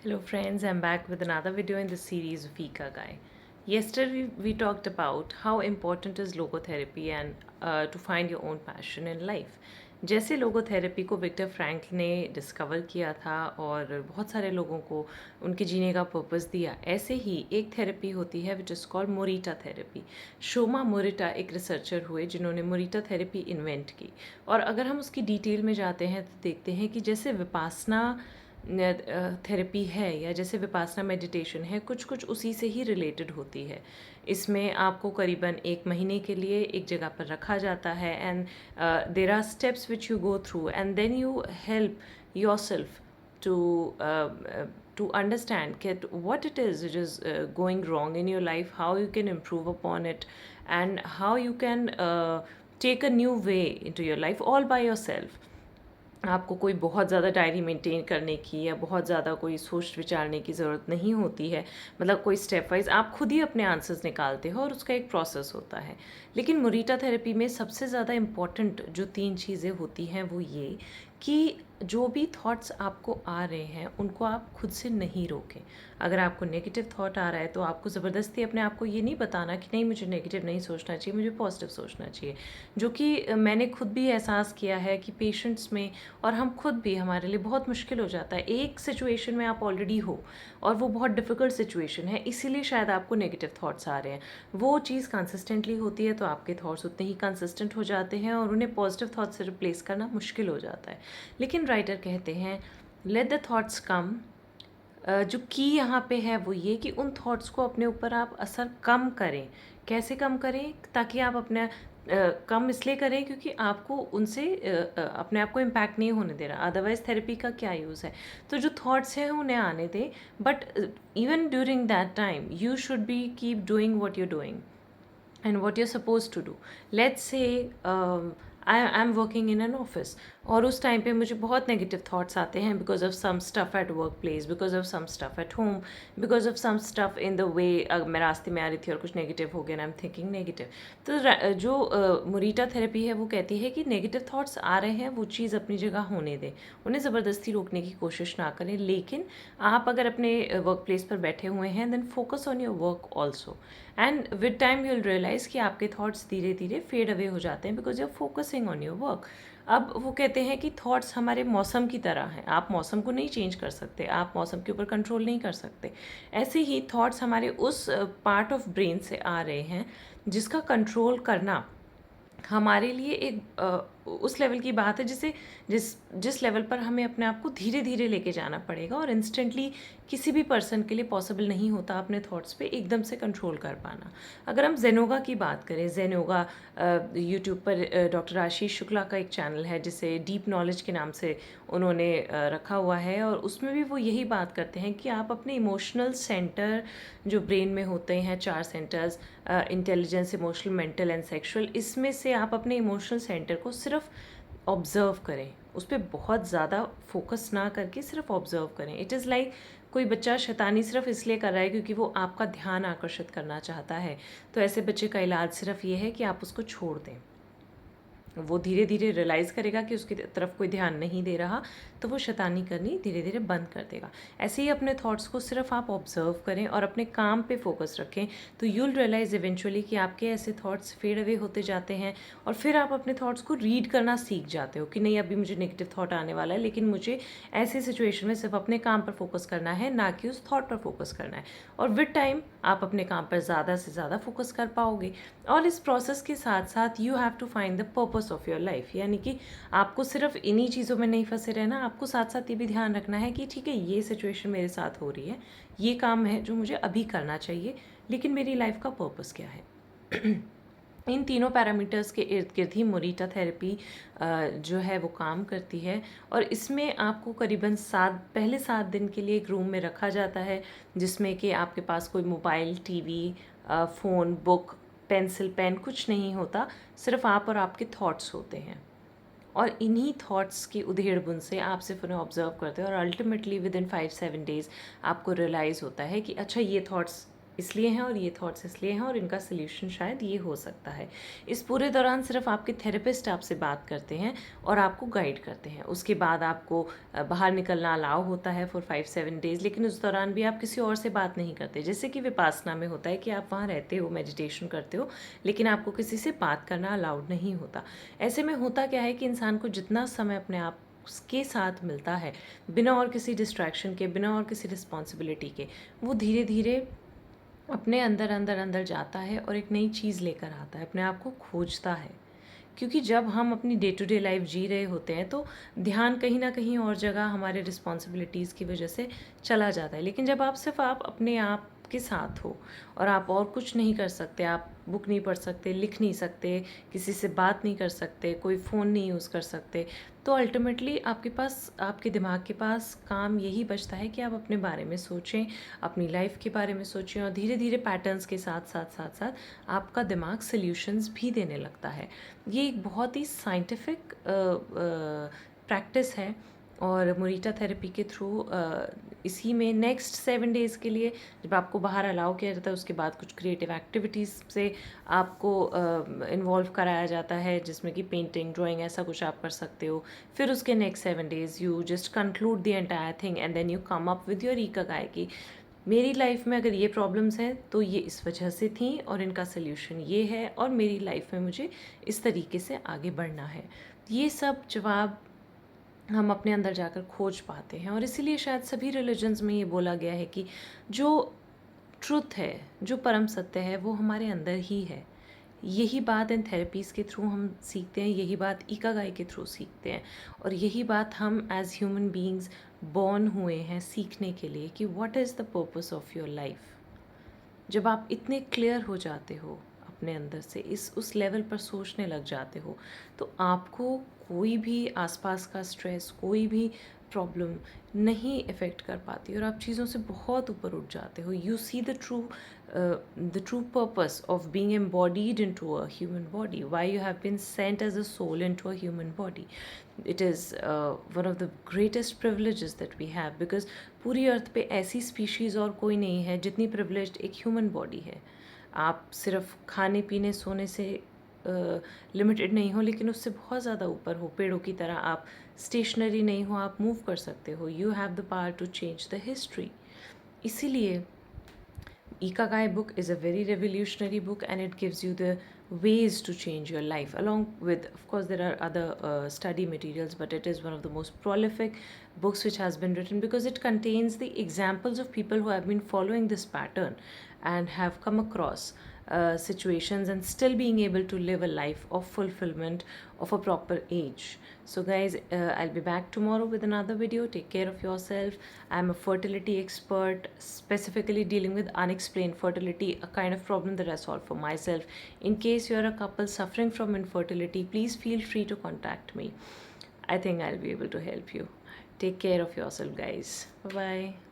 Hello friends, I'm back with another video in the series of Ikigai. Yesterday we talked about how important is logotherapy and to find your own passion in life. जैसे logotherapy को Victor Frank ने discover किया था और बहुत सारे लोगों को उनके जीने का पर्पस दिया, ऐसे ही एक थेरेपी होती है which is called Morita therapy. Shoma Morita एक रिसर्चर हुए जिन्होंने मोरिटा थेरेपी इन्वेंट की. और अगर हम उसकी डिटेल में जाते हैं तो देखते हैं कि जैसे विपासना थेरेपी है या जैसे विपासना मेडिटेशन है, कुछ कुछ उसी से ही रिलेटेड होती है. इसमें आपको करीबन 1 महीने के लिए एक जगह पर रखा जाता है and there are steps which you go through and then you help yourself to understand get what it is going wrong in your life, how you can improve upon it, and how you can take a new way into your life all by yourself. आपको कोई बहुत ज़्यादा diary maintain करने की या बहुत ज़्यादा कोई सोच विचारने की ज़रूरत नहीं होती है. मतलब कोई स्टेप वाइज आप खुद ही अपने आंसर्स निकालते हो और उसका एक प्रोसेस होता है. लेकिन मोरिटा थेरेपी में सबसे ज़्यादा इम्पॉर्टेंट जो 3 चीज़ें होती हैं वो ये कि जो भी थॉट्स आपको आ रहे हैं उनको आप खुद से नहीं रोकें. अगर आपको नेगेटिव थॉट आ रहा है तो आपको ज़बरदस्ती अपने आप को ये नहीं बताना कि नहीं, मुझे नेगेटिव नहीं सोचना चाहिए, मुझे पॉजिटिव सोचना चाहिए. जो कि मैंने खुद भी एहसास किया है कि पेशेंट्स में और हम खुद भी, हमारे लिए बहुत मुश्किल हो जाता है. एक सिचुएशन में आप ऑलरेडी हो और वो बहुत डिफ़िकल्ट सिचुएशन है, इसीलिए शायद आपको नेगेटिव थॉट्स आ रहे हैं. वो चीज़ कंसिस्टेंटली होती है तो आपके थॉट्स उतने ही कंसिस्टेंट हो जाते हैं और उन्हें पॉजिटिव थॉट्स से रिप्लेस करना मुश्किल हो जाता है. लेकिन राइटर कहते हैं लेट द थॉट्स कम. जो की यहाँ पे है वो ये कि उन थॉट्स को अपने ऊपर आप असर कम करें. कैसे कम करें? ताकि आप अपने कम इसलिए करें क्योंकि आपको उनसे अपने आप को इम्पैक्ट नहीं होने दे रहा. अदरवाइज़ थेरेपी का क्या यूज़ है? तो जो थॉट्स हैं उन्हें आने दें, but even during that time you should be keep doing what you doing and what you're supposed to do. Let's say I am working in an office और उस टाइम पे मुझे बहुत नेगेटिव थाट्स आते हैं because of some stuff at workplace, because of some stuff at home, because of some stuff in the way. मैं रास्ते में आ रही थी और कुछ नेगेटिव हो गया and I am thinking negative. तो जो मोरिटा थेरेपी है वो कहती है कि नेगेटिव थाट्स आ रहे हैं, वो चीज़ अपनी जगह होने दें, उन्हें ज़बरदस्ती रोकने की कोशिश ना करें. लेकिन आप अगर अपने वर्क प्लेस पर बैठे हुए हैं then focus on your work also. And with time you will realise कि आपके थॉट्स धीरे धीरे फेड अवे हो जाते हैं because you are focusing on your work. अब वो कहते हैं कि थॉट्स हमारे मौसम की तरह हैं. आप मौसम को नहीं चेंज कर सकते, आप मौसम के ऊपर कंट्रोल नहीं कर सकते. ऐसे ही थॉट्स हमारे उस पार्ट ऑफ ब्रेन से आ रहे हैं जिसका कंट्रोल करना हमारे लिए एक उस लेवल की बात है जिस लेवल पर हमें अपने आप को धीरे धीरे लेके जाना पड़ेगा. और इंस्टेंटली किसी भी पर्सन के लिए पॉसिबल नहीं होता अपने थॉट्स पे एकदम से कंट्रोल कर पाना. अगर हम जेन योगा की बात करें, जेन योगा यूट्यूब पर डॉक्टर आशीष शुक्ला का एक चैनल है जिसे डीप नॉलेज के नाम से उन्होंने रखा हुआ है. और उसमें भी वो यही बात करते हैं कि आप अपने इमोशनल सेंटर जो ब्रेन में होते हैं, 4 centres, intelligence, emotional, mental and sexual, इसमें से आप अपने इमोशनल सेंटर को सिर्फ ऑब्ज़र्व करें. उस पर बहुत ज़्यादा फोकस ना करके सिर्फ ऑब्ज़र्व करें. इट इज़ लाइक कोई बच्चा शैतानी सिर्फ इसलिए कर रहा है क्योंकि वो आपका ध्यान आकर्षित करना चाहता है. तो ऐसे बच्चे का इलाज सिर्फ ये है कि आप उसको छोड़ दें. वो धीरे धीरे रियलाइज़ करेगा कि उसकी तरफ कोई ध्यान नहीं दे रहा, तो वो शैतानी करनी धीरे धीरे बंद कर देगा. ऐसे ही अपने थॉट्स को सिर्फ आप ऑब्जर्व करें और अपने काम पे फोकस रखें, तो यू विल रियलाइज़ इवेंचुअली कि आपके ऐसे थॉट्स फेड अवे होते जाते हैं. और फिर आप अपने थॉट्स को रीड करना सीख जाते हो कि नहीं, अभी मुझे नेगेटिव थॉट आने वाला है लेकिन मुझे ऐसी सिचुएशन में सिर्फ अपने काम पर फोकस करना है, ना कि उस थॉट पर फोकस करना है. और विद टाइम आप अपने काम पर ज़्यादा से ज़्यादा फोकस कर पाओगे. और इस प्रोसेस के साथ साथ you have to find the purpose of your life. यानी कि आपको सिर्फ इन्हीं चीज़ों में नहीं फंसे रहना, आपको साथ साथ ये भी ध्यान रखना है कि ठीक है, ये सिचुएशन मेरे साथ हो रही है, ये काम है जो मुझे अभी करना चाहिए, लेकिन मेरी लाइफ का पर्पस क्या है. इन तीनों पैरामीटर्स के इर्द गिर्द ही मोरिटा थेरेपी जो है वो काम करती है. और इसमें आपको करीबन पहले 7 दिन के लिए एक रूम में रखा जाता है जिसमें कि आपके पास कोई mobile, TV, phone, book, pencil, pen कुछ नहीं होता. सिर्फ आप और आपके थॉट्स होते हैं. और इन्हीं थॉट्स की उधेड़ बुन से आप सिर्फ उन्हें ऑब्जर्व करते हो और अल्टीमेटली विद इन 5-7 डेज़ आपको रियलाइज़ होता है कि अच्छा, ये थॉट्स इसलिए हैं और ये थॉट्स इसलिए हैं और इनका सल्यूशन शायद ये हो सकता है। इस पूरे दौरान सिर्फ आपके थेरेपिस्ट आपसे बात करते हैं और आपको गाइड करते हैं। उसके बाद आपको बाहर निकलना अलाउ होता है फॉर 5-7 डेज़, लेकिन उस दौरान भी आप किसी और से बात नहीं करते। जैसे कि विपासना में होता है कि आप वहाँ रहते हो, मेडिटेशन करते हो, लेकिन आपको किसी से बात करना अलाउड नहीं होता। ऐसे में होता क्या है कि इंसान को जितना समय अपने आप के साथ मिलता है, बिना और किसी डिस्ट्रैक्शन के, बिना और किसी रिस्पॉन्सिबिलिटी के, वो धीरे धीरे अपने अंदर अंदर अंदर जाता है और एक नई चीज़ लेकर आता है, अपने आप को खोजता है। क्योंकि जब हम अपनी डे टू डे लाइफ जी रहे होते हैं तो ध्यान कहीं ना कहीं और जगह हमारे रिस्पॉन्सिबिलिटीज़ की वजह से चला जाता है। लेकिन जब आप अपने आप के साथ हो और आप और कुछ नहीं कर सकते, आप बुक नहीं पढ़ सकते, लिख नहीं सकते, किसी से बात नहीं कर सकते, कोई फ़ोन नहीं यूज़ कर सकते, तो अल्टीमेटली आपके पास, आपके दिमाग के पास काम यही बचता है कि आप अपने बारे में सोचें, अपनी लाइफ के बारे में सोचें, और धीरे धीरे पैटर्न्स के साथ साथ साथ साथ आपका दिमाग सल्यूशंस भी देने लगता है। ये एक बहुत ही साइंटिफिक प्रैक्टिस है और मोरिटा थेरेपी के थ्रू इसी में नेक्स्ट 7 डेज़ के लिए जब आपको बाहर अलाउ किया जाता है, उसके बाद कुछ क्रिएटिव एक्टिविटीज़ से आपको इन्वॉल्व कराया जाता है, जिसमें कि पेंटिंग, ड्राइंग, ऐसा कुछ आप कर सकते हो। फिर उसके next 7 days you just conclude the entire thing and then you come up with your ikigai की मेरी लाइफ में अगर ये प्रॉब्लम्स हैं तो ये इस वजह से थी और इनका सल्यूशन ये है, और मेरी लाइफ में मुझे इस तरीके से आगे बढ़ना है। ये सब जवाब हम अपने अंदर जाकर खोज पाते हैं, और इसीलिए शायद सभी रिलीजन्स में ये बोला गया है कि जो ट्रुथ है, जो परम सत्य है, वो हमारे अंदर ही है। यही बात इन थेरेपीज़ के थ्रू हम सीखते हैं, यही बात इकिगाई के थ्रू सीखते हैं, और यही बात हम एज ह्यूमन बीइंग्स बॉर्न हुए हैं सीखने के लिए कि what is the purpose of your life. जब आप इतने क्लियर हो जाते हो अपने अंदर से, इस उस लेवल पर सोचने लग जाते हो, तो आपको कोई भी आसपास का स्ट्रेस, कोई भी प्रॉब्लम नहीं इफ़ेक्ट कर पाती, और आप चीज़ों से बहुत ऊपर उठ जाते हो। You see the true purpose of being embodied into a human body, why you have been sent as a soul into a human body. It is one of the greatest privileges that we have, because पूरी earth पे ऐसी species और कोई नहीं है जितनी privileged एक human body है। आप सिर्फ खाने पीने सोने से लिमिटेड नहीं हो, लेकिन उससे बहुत ज़्यादा ऊपर हो। पेड़ों की तरह आप स्टेशनरी नहीं हो, आप मूव कर सकते हो। You have the power to change the history. इसीलिए Ikigai book is a very revolutionary book, and it gives you the ways to change your life. Along with, of course, there are other study materials, but it is one of the most prolific books which has been written because it contains the examples of people who have been following this pattern and have come across situations and still being able to live a life of fulfillment of a proper age. So guys, I'll be back tomorrow with another video. Take care of yourself. I'm a fertility expert, specifically dealing with unexplained fertility, a kind of problem that I solve for myself. In case you're a couple suffering from infertility, please feel free to contact me. I think I'll be able to help you. Take care of yourself, guys. Bye bye.